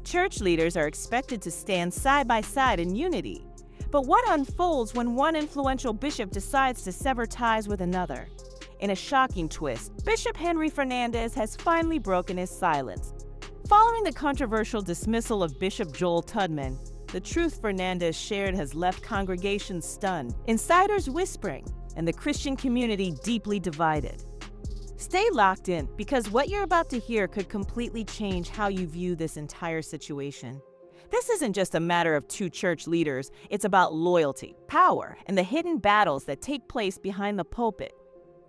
Church leaders are expected to stand side by side in unity. But what unfolds when one influential bishop decides to sever ties with another? In a shocking twist, Bishop Henry Fernandez has finally broken his silence. Following the controversial dismissal of Bishop Joel Tudman, the truth Fernandez shared has left congregations stunned, insiders whispering, and the Christian community deeply divided. Stay locked in, because what you're about to hear could completely change how you view this entire situation. This isn't just a matter of two church leaders, it's about loyalty, power, and the hidden battles that take place behind the pulpit.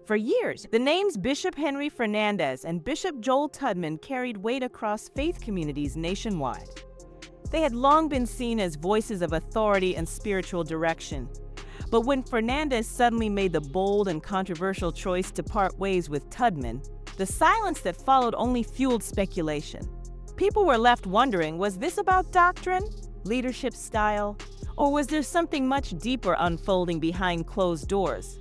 For years, the names Bishop Henry Fernandez and Bishop Joel Tudman carried weight across faith communities nationwide. They had long been seen as voices of authority and spiritual direction. But when Fernandez suddenly made the bold and controversial choice to part ways with Tudman, the silence that followed only fueled speculation. People were left wondering, was this about doctrine, leadership style, or was there something much deeper unfolding behind closed doors?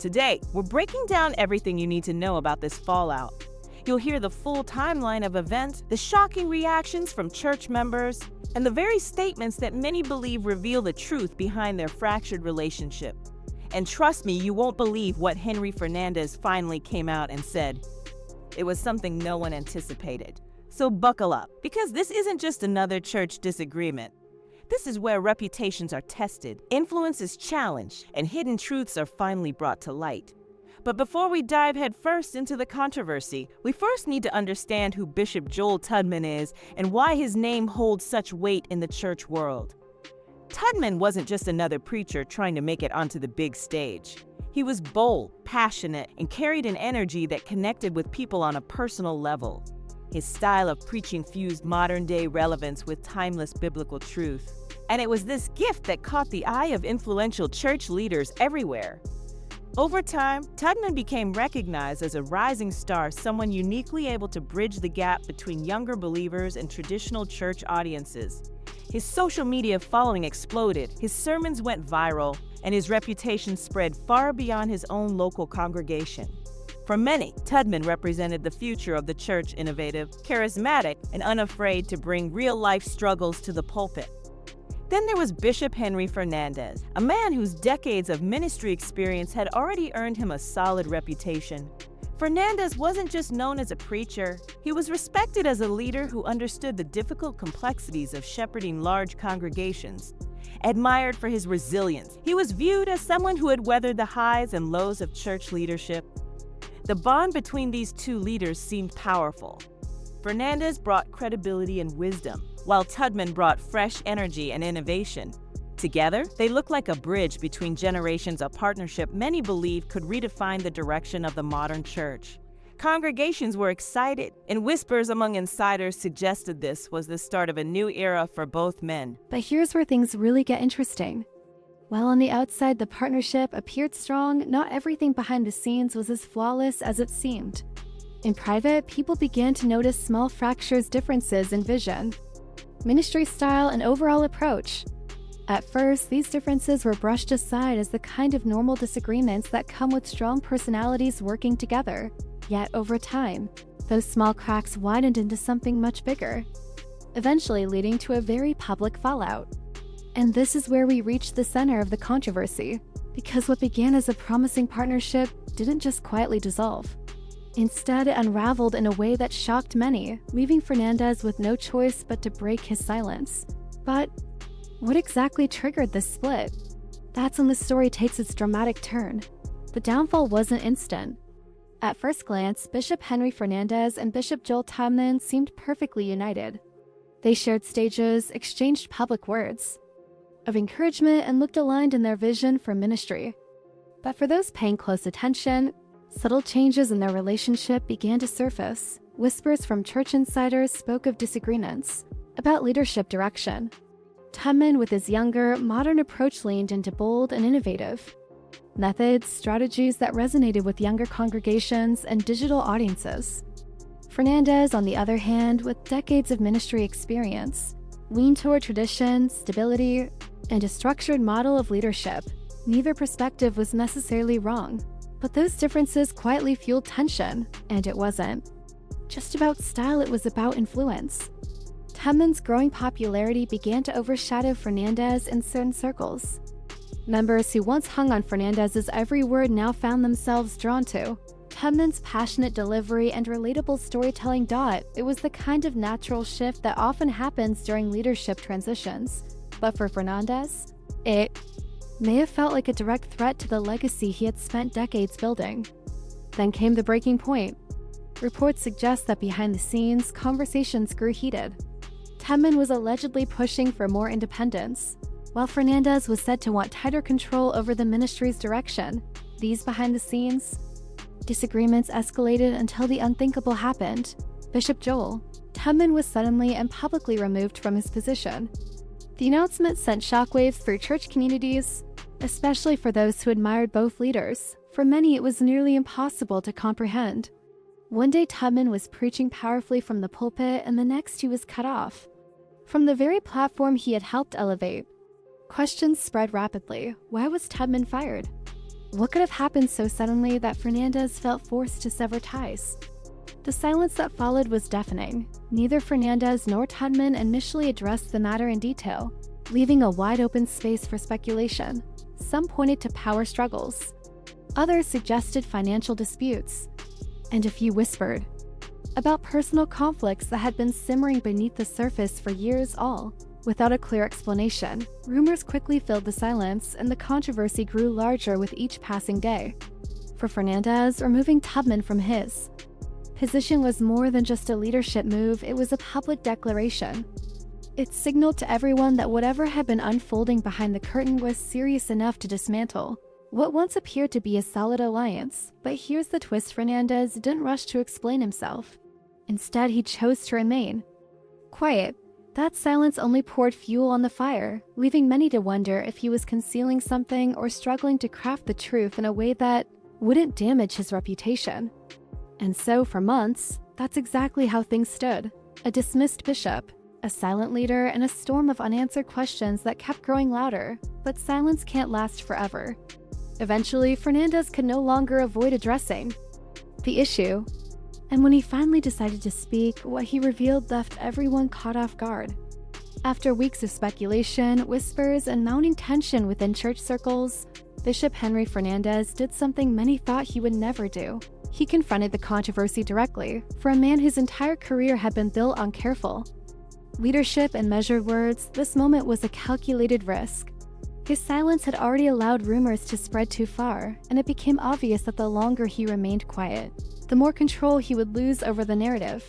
Today, we're breaking down everything you need to know about this fallout. You'll hear the full timeline of events, the shocking reactions from church members, and the very statements that many believe reveal the truth behind their fractured relationship. And trust me, you won't believe what Henry Fernandez finally came out and said. It was something no one anticipated. So buckle up, because this isn't just another church disagreement. This is where reputations are tested, influence is challenged, and hidden truths are finally brought to light. But before we dive headfirst into the controversy, we first need to understand who Bishop Joel Tudman is and why his name holds such weight in the church world. Tudman wasn't just another preacher trying to make it onto the big stage. He was bold, passionate, and carried an energy that connected with people on a personal level. His style of preaching fused modern-day relevance with timeless biblical truth. And it was this gift that caught the eye of influential church leaders everywhere. Over time, Tudman became recognized as a rising star, someone uniquely able to bridge the gap between younger believers and traditional church audiences. His social media following exploded, his sermons went viral, and his reputation spread far beyond his own local congregation. For many, Tudman represented the future of the church, innovative, charismatic, and unafraid to bring real-life struggles to the pulpit. Then there was Bishop Henry Fernandez, a man whose decades of ministry experience had already earned him a solid reputation. Fernandez wasn't just known as a preacher, he was respected as a leader who understood the difficult complexities of shepherding large congregations. Admired for his resilience, he was viewed as someone who had weathered the highs and lows of church leadership. The bond between these two leaders seemed powerful. Fernandez brought credibility and wisdom, while Tudman brought fresh energy and innovation. Together, they looked like a bridge between generations, a partnership many believed could redefine the direction of the modern church. Congregations were excited, and whispers among insiders suggested this was the start of a new era for both men. But here's where things really get interesting. While on the outside the partnership appeared strong, not everything behind the scenes was as flawless as it seemed. In private, people began to notice small fractures, differences in vision, ministry style, and overall approach. At first, these differences were brushed aside as the kind of normal disagreements that come with strong personalities working together. Yet over time, those small cracks widened into something much bigger, eventually leading to a very public fallout. And this is where we reach the center of the controversy, because what began as a promising partnership didn't just quietly dissolve. Instead, it unraveled in a way that shocked many, leaving Fernandez with no choice but to break his silence. But what exactly triggered this split? That's when the story takes its dramatic turn. The downfall wasn't instant. At first glance, Bishop Henry Fernandez and Bishop Joel Tudman seemed perfectly united. They shared stages, exchanged public words of encouragement, and looked aligned in their vision for ministry. But for those paying close attention, subtle changes in their relationship began to surface. Whispers from church insiders spoke of disagreements about leadership direction. Tudman, with his younger, modern approach, leaned into bold and innovative methods, strategies that resonated with younger congregations and digital audiences. Fernandez, on the other hand, with decades of ministry experience, leaned toward tradition, stability, and a structured model of leadership. Neither perspective was necessarily wrong, but those differences quietly fueled tension, and it wasn't just about style, it was about influence. Tudman's growing popularity began to overshadow Fernandez in certain circles. Members who once hung on Fernandez's every word now found themselves drawn to Tudman's passionate delivery and relatable storytelling. It was the kind of natural shift that often happens during leadership transitions. But for Fernandez, it may have felt like a direct threat to the legacy he had spent decades building. Then came the breaking point. Reports suggest that behind the scenes, conversations grew heated. Tudman was allegedly pushing for more independence, while Fernandez was said to want tighter control over the ministry's direction. These behind-the-scenes disagreements escalated until the unthinkable happened. Bishop Joel Tudman was suddenly and publicly removed from his position. The announcement sent shockwaves through church communities, especially for those who admired both leaders. For many, it was nearly impossible to comprehend. One day Tudman was preaching powerfully from the pulpit, and the next he was cut off from the very platform he had helped elevate. Questions spread rapidly. Why was Tudman fired? What could have happened so suddenly that Fernandez felt forced to sever ties? The silence that followed was deafening. Neither Fernandez nor Tudman initially addressed the matter in detail, leaving a wide-open space for speculation. Some pointed to power struggles. Others suggested financial disputes. And a few whispered about personal conflicts that had been simmering beneath the surface for years, all without a clear explanation. Rumors quickly filled the silence, and the controversy grew larger with each passing day. For Fernandez, removing Tudman from his position was more than just a leadership move, it was a public declaration. It signaled to everyone that whatever had been unfolding behind the curtain was serious enough to dismantle what once appeared to be a solid alliance. But here's the twist: Fernandez didn't rush to explain himself. Instead, he chose to remain quiet. That silence only poured fuel on the fire, leaving many to wonder if he was concealing something or struggling to craft the truth in a way that wouldn't damage his reputation. And so, for months, that's exactly how things stood. A dismissed bishop, a silent leader, and a storm of unanswered questions that kept growing louder. But silence can't last forever. Eventually, Fernandez could no longer avoid addressing the issue. And when he finally decided to speak, what he revealed left everyone caught off guard. After weeks of speculation, whispers, and mounting tension within church circles, Bishop Henry Fernandez did something many thought he would never do. He confronted the controversy directly. For a man whose entire career had been built on careful leadership and measured words, this moment was a calculated risk. His silence had already allowed rumors to spread too far, and it became obvious that the longer he remained quiet, the more control he would lose over the narrative.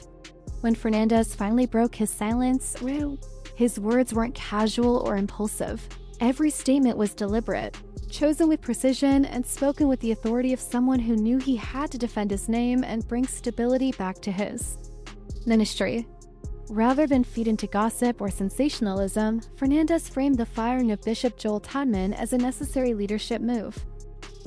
When Fernandez finally broke his silence, his words weren't casual or impulsive. Every statement was deliberate, chosen with precision, and spoken with the authority of someone who knew he had to defend his name and bring stability back to his ministry. Rather than feed into gossip or sensationalism, Fernandez framed the firing of Bishop Joel Tudman as a necessary leadership move.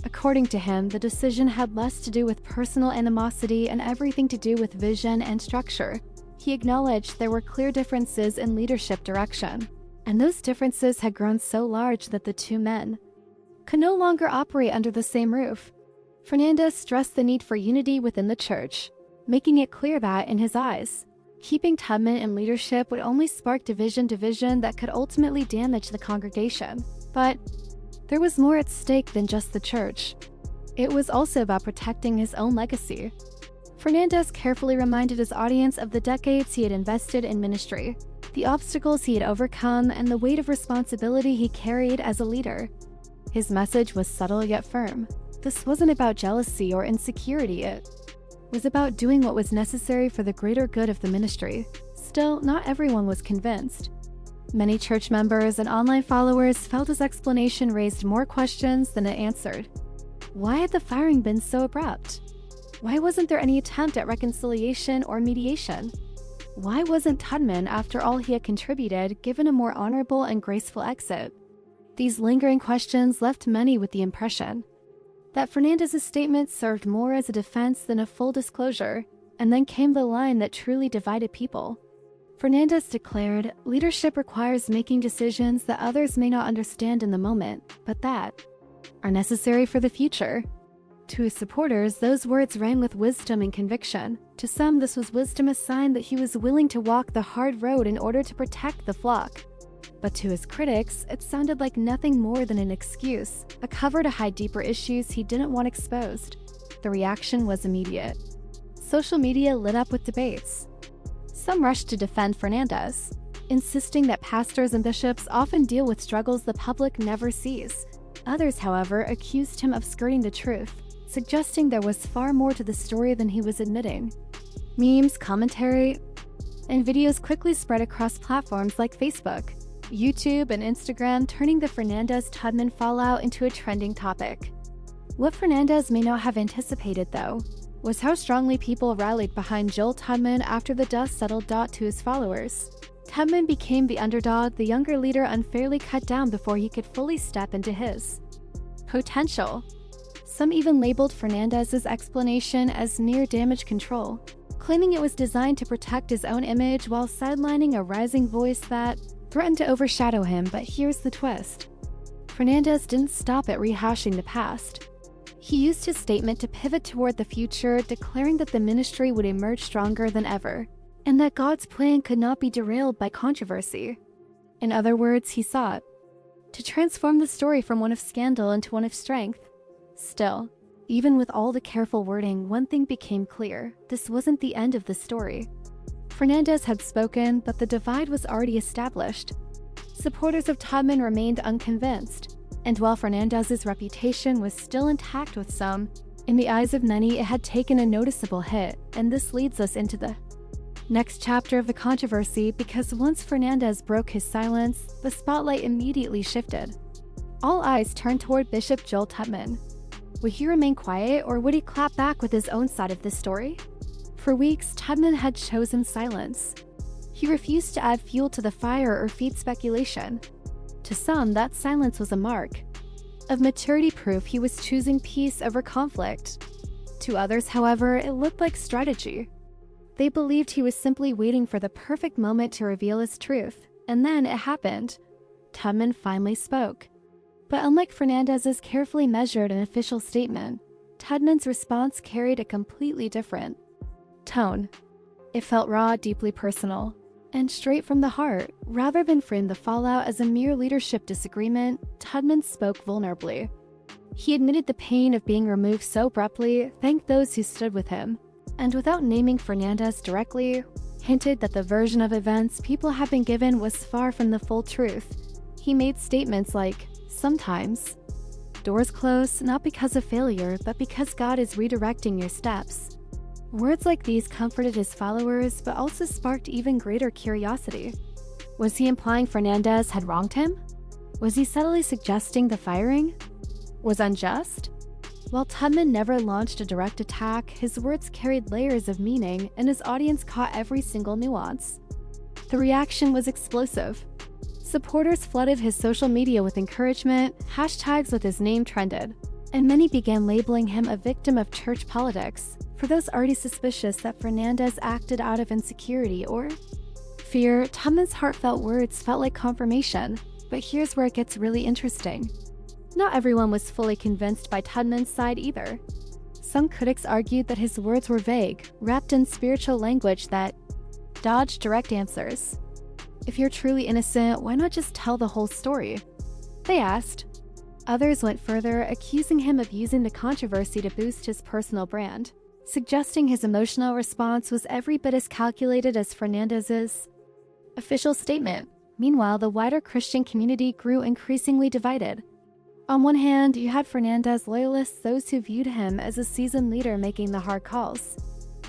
According to him, the decision had less to do with personal animosity and everything to do with vision and structure. He acknowledged there were clear differences in leadership direction, and those differences had grown so large that the two men could no longer operate under the same roof. Fernandez stressed the need for unity within the church, making it clear that, in his eyes, keeping Tudman in leadership would only spark division that could ultimately damage the congregation. But there was more at stake than just the church. It was also about protecting his own legacy. Fernandez carefully reminded his audience of the decades he had invested in ministry, the obstacles he had overcome, and the weight of responsibility he carried as a leader. His message was subtle yet firm. This wasn't about jealousy or insecurity. It was about doing what was necessary for the greater good of the ministry. Still, not everyone was convinced. Many church members and online followers felt his explanation raised more questions than it answered. Why had the firing been so abrupt? Why wasn't there any attempt at reconciliation or mediation? Why wasn't Tudman, after all he had contributed, given a more honorable and graceful exit? These lingering questions left many with the impression that Fernandez's statement served more as a defense than a full disclosure. And then came the line that truly divided people. Fernandez declared, "Leadership requires making decisions that others may not understand in the moment, but that are necessary for the future." To his supporters, those words rang with wisdom and conviction. To some, this was wisdom, a sign that he was willing to walk the hard road in order to protect the flock. But to his critics, it sounded like nothing more than an excuse, a cover to hide deeper issues he didn't want exposed. The reaction was immediate. Social media lit up with debates. Some rushed to defend Fernandez, insisting that pastors and bishops often deal with struggles the public never sees. Others, however, accused him of skirting the truth, suggesting there was far more to the story than he was admitting. Memes, commentary, and videos quickly spread across platforms like Facebook, YouTube, and Instagram, turning the Fernandez-Tudman fallout into a trending topic. What Fernandez may not have anticipated, though, was how strongly people rallied behind Joel Tudman after the dust settled. To his followers, Tudman became the underdog, the younger leader unfairly cut down before he could fully step into his potential. Some even labeled Fernandez's explanation as mere damage control, claiming it was designed to protect his own image while sidelining a rising voice that threatened to overshadow him. But here's the twist. Fernandez didn't stop at rehashing the past. He used his statement to pivot toward the future, declaring that the ministry would emerge stronger than ever, and that God's plan could not be derailed by controversy. In other words, he sought to transform the story from one of scandal into one of strength. Still, even with all the careful wording, one thing became clear: this wasn't the end of the story. Fernandez had spoken, but the divide was already established. Supporters of Tudman remained unconvinced, and while Fernandez's reputation was still intact with some, in the eyes of many it had taken a noticeable hit, and this leads us into the next chapter of the controversy, because once Fernandez broke his silence, the spotlight immediately shifted. All eyes turned toward Bishop Joel Tudman. Would he remain quiet, or would he clap back with his own side of the story? For weeks, Tudman had chosen silence. He refused to add fuel to the fire or feed speculation. To some, that silence was a mark of maturity, proof he was choosing peace over conflict. To others, however, it looked like strategy. They believed he was simply waiting for the perfect moment to reveal his truth, and then it happened. Tudman finally spoke. But unlike Fernandez's carefully measured and official statement, Tudman's response carried a completely different tone. It felt raw, deeply personal, and straight from the heart. Rather than frame the fallout as a mere leadership disagreement, Tudman spoke vulnerably. He admitted the pain of being removed so abruptly, thanked those who stood with him, and without naming Fernandez directly, hinted that the version of events people had been given was far from the full truth. He made statements like, "Sometimes doors close not because of failure, but because God is redirecting your steps." Words like these comforted his followers, but also sparked even greater curiosity. Was he implying Fernandez had wronged him? Was he subtly suggesting the firing was unjust? While Tudman never launched a direct attack, his words carried layers of meaning, and his audience caught every single nuance. The reaction was explosive. Supporters flooded his social media with encouragement, hashtags with his name trended, and many began labeling him a victim of church politics. For those already suspicious that Fernandez acted out of insecurity or fear, Tudman's heartfelt words felt like confirmation. But here's where it gets really interesting. Not everyone was fully convinced by Tudman's side either. Some critics argued that his words were vague, wrapped in spiritual language that dodged direct answers. If you're truly innocent, why not just tell the whole story? They asked. Others went further, accusing him of using the controversy to boost his personal brand, suggesting his emotional response was every bit as calculated as Fernandez's official statement. Meanwhile, the wider Christian community grew increasingly divided. On one hand, you had Fernandez loyalists, those who viewed him as a seasoned leader making the hard calls.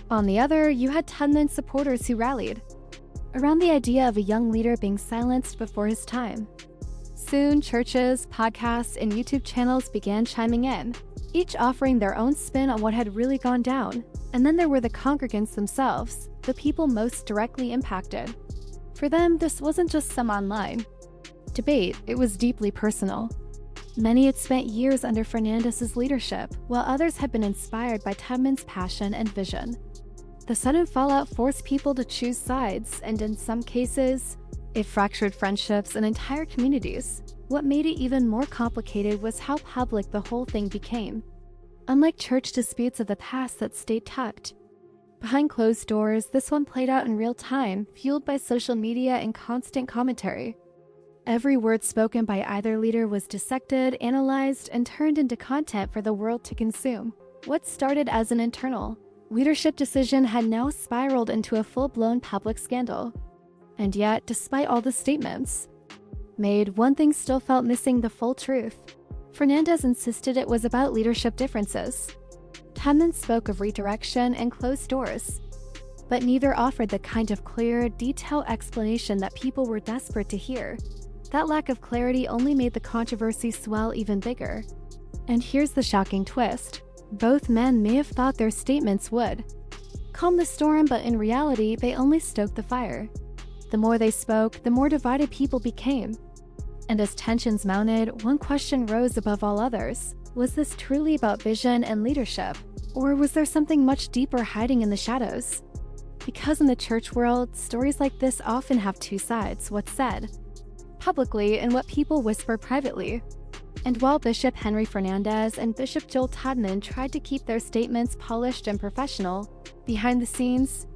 On the other, you had Tudman supporters who rallied around the idea of a young leader being silenced before his time. Soon, churches, podcasts, and YouTube channels began chiming in, each offering their own spin on what had really gone down. And then there were the congregants themselves, the people most directly impacted. For them, this wasn't just some online debate, it was deeply personal. Many had spent years under Fernandez's leadership, while others had been inspired by Tudman's passion and vision. The sudden fallout forced people to choose sides, and in some cases, it fractured friendships and entire communities. What made it even more complicated was how public the whole thing became. unlike church disputes of the past that stayed tucked. Behind closed doors, this one played out in real time, fueled by social media and constant commentary. Every word spoken by either leader was dissected, analyzed, and turned into content for the world to consume. What started as an internal leadership decision had now spiraled into a full-blown public scandal. And yet, despite all the statements made, one thing still felt missing: the full truth. Fernandez insisted it was about leadership differences. Tudman spoke of redirection and closed doors, but neither offered the kind of clear, detailed explanation that people were desperate to hear. That lack of clarity only made the controversy swell even bigger. And here's the shocking twist: both men may have thought their statements would calm the storm, but in reality, they only stoked the fire. The more they spoke, the more divided people became. And as tensions mounted, one question rose above all others: was this truly about vision and leadership? Or was there something much deeper hiding in the shadows? Because in the church world, stories like this often have two sides: what's said publicly and what people whisper privately. And while Bishop Henry Fernandez and Bishop Joel Tudman tried to keep their statements polished and professional, behind the scenes,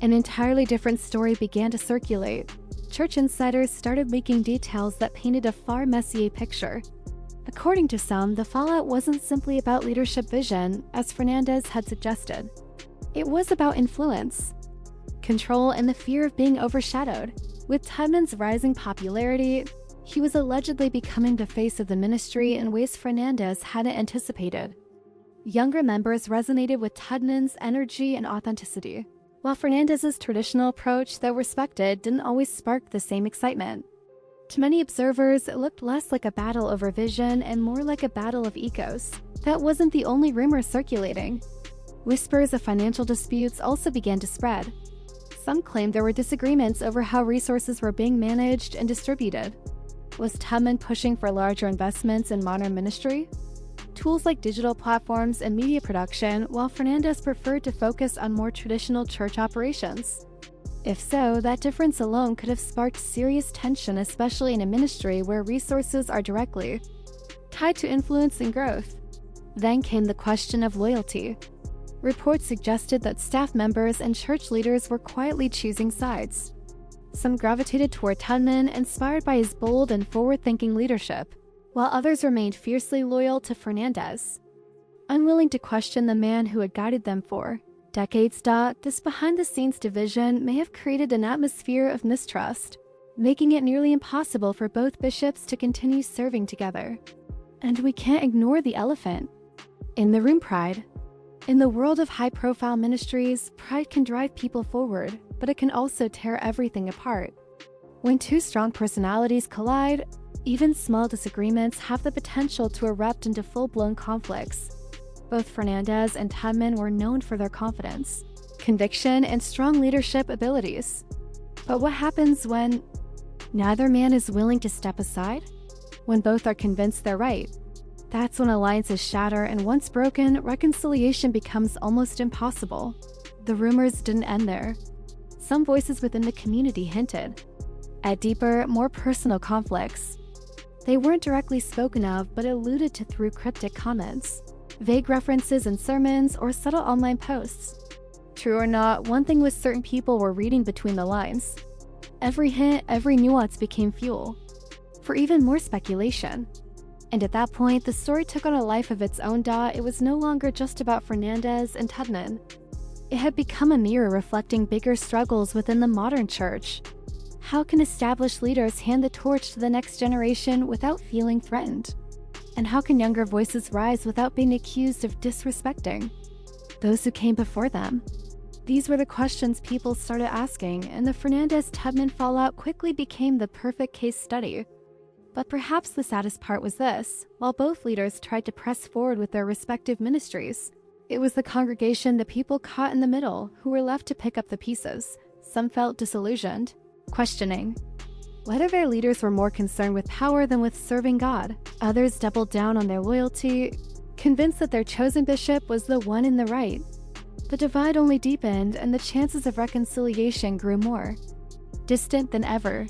an entirely different story began to circulate. Church insiders started leaking details that painted a far messier picture. According to some, the fallout wasn't simply about leadership vision, as Fernandez had suggested. It was about influence, control, and the fear of being overshadowed. With Tudman's rising popularity, he was allegedly becoming the face of the ministry in ways Fernandez hadn't anticipated. Younger members resonated with Tudman's energy and authenticity, while Fernandez's traditional approach, though respected, didn't always spark the same excitement. To many observers, it looked less like a battle over vision and more like a battle of egos. That wasn't the only rumor circulating. Whispers of financial disputes also began to spread. Some claimed there were disagreements over how resources were being managed and distributed. Was Tudman pushing for larger investments in modern ministry? Tools like digital platforms and media production, while Fernandez preferred to focus on more traditional church operations. If so, that difference alone could have sparked serious tension, especially in a ministry where resources are directly tied to influence and growth. Then came the question of loyalty. Reports suggested that staff members and church leaders were quietly choosing sides. Some gravitated toward Tudman, inspired by his bold and forward-thinking leadership, while others remained fiercely loyal to Fernandez, unwilling to question the man who had guided them for decades. This behind-the-scenes division may have created an atmosphere of mistrust, making it nearly impossible for both bishops to continue serving together. And we can't ignore the elephant in the room: pride. In the world of high-profile ministries, pride can drive people forward, but it can also tear everything apart. When two strong personalities collide, even small disagreements have the potential to erupt into full-blown conflicts. Both Fernandez and Tudman were known for their confidence, conviction, and strong leadership abilities. But what happens when neither man is willing to step aside? When both are convinced they're right? That's when alliances shatter, and once broken, reconciliation becomes almost impossible. The rumors didn't end there. Some voices within the community hinted at deeper, more personal conflicts. They weren't directly spoken of, but alluded to through cryptic comments, vague references in sermons, or subtle online posts. True or not, one thing was certain: people were reading between the lines. Every hint, every nuance became fuel for even more speculation. And at that point, the story took on a life of its own. It was no longer just about Fernandez and Tudman. It had become a mirror reflecting bigger struggles within the modern church. How can established leaders hand the torch to the next generation without feeling threatened? And how can younger voices rise without being accused of disrespecting those who came before them? These were the questions people started asking, and the Fernandez-Tudman fallout quickly became the perfect case study. But perhaps the saddest part was this: while both leaders tried to press forward with their respective ministries, it was the congregation, the people caught in the middle, who were left to pick up the pieces. Some felt disillusioned, questioning whether their leaders were more concerned with power than with serving God. Others doubled down on their loyalty, convinced that their chosen bishop was the one in the right. The divide only deepened, and the chances of reconciliation grew more distant than ever.